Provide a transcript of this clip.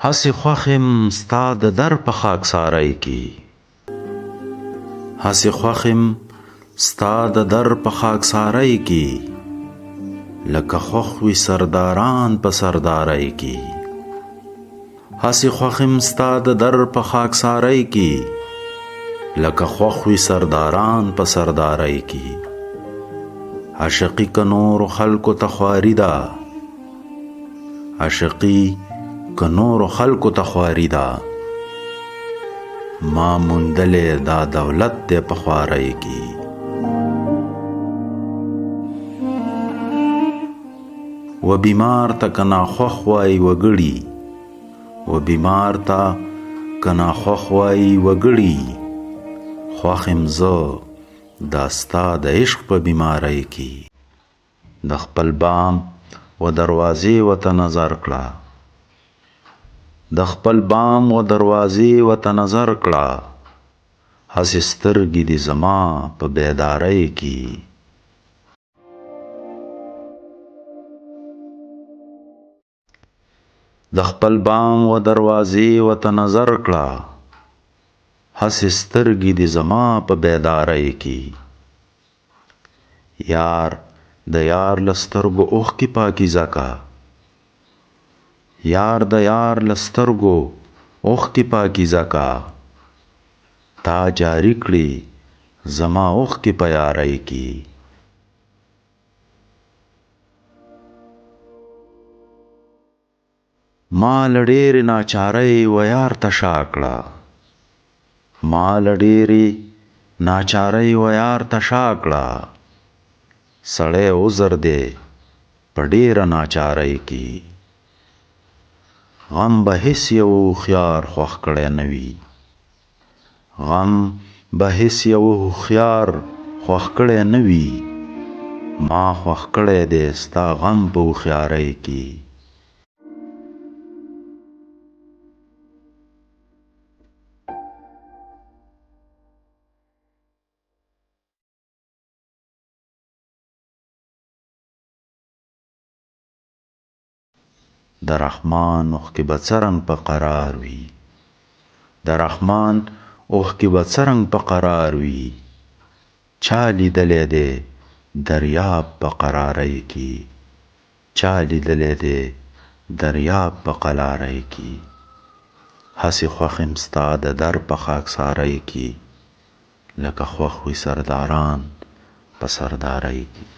هسې خوښ یم ستا د در په خاکسارۍ کې، هسې خوښ یم ستا د در په خاکسارۍ کې، لکه خوښ وي سرداران په سردارۍ کې. هسې خوښ یم ستا د در په خاکسارۍ کې، لکه خوښ وي سرداران په سردارۍ کې. عاشقي که نورو خلکو ته خواري ده، عاشقي که نورو خلکو ته خواري ده، ما موندلې دا دولت دی په خوارۍ کې. و بیمار ته که ناخوښ وایي وګړي، و بیمار ته که ناخوښ وایي وګړي، خوښ یم زه دا ستا د عشق په بیمارۍ کې. د خپل بام و دروازې ورته نظر کړه، د خپل بام و دروازې ورته نظر کړه، هسې سترګې دي زما په بیدارۍ کې. د خپل بام و دروازې ورته نظر کړه، هسې سترګې دي زما په بیدارۍ کې. یار د یار له سترګو اوښکې پاکیزه کا، یار د یار له سترګو اوښکې پاکیزه کا، تا جاري کړي زما اوښکې په یارۍ کې. ما له ډېرې ناچارۍ و یار ته شا کړه، ما له ډېرې ناچارۍ و یار ته شا کړه، سړی عذر دی په ډېره ناچارۍ کې. غم به هېڅ یو هوښیار خوښ کړی نه وي، غم به هېڅ یو هوښیار خوښ کړی نه وي، ما خوښ کړی دی ستا غم په هوښیارۍ کې. د رحمان اوښکې به څرنګ په قرار وي، د رحمان اوښکې به څرنګ په قرار وي، چا لیدلی دی دریاب په قرارۍ کې، چا لیدلی دی دریاب په قلارۍ کې. هسې خوښ یم ستا د در په خاکسارۍ کې، لکه خوښ وي سرداران په سردارۍ کې.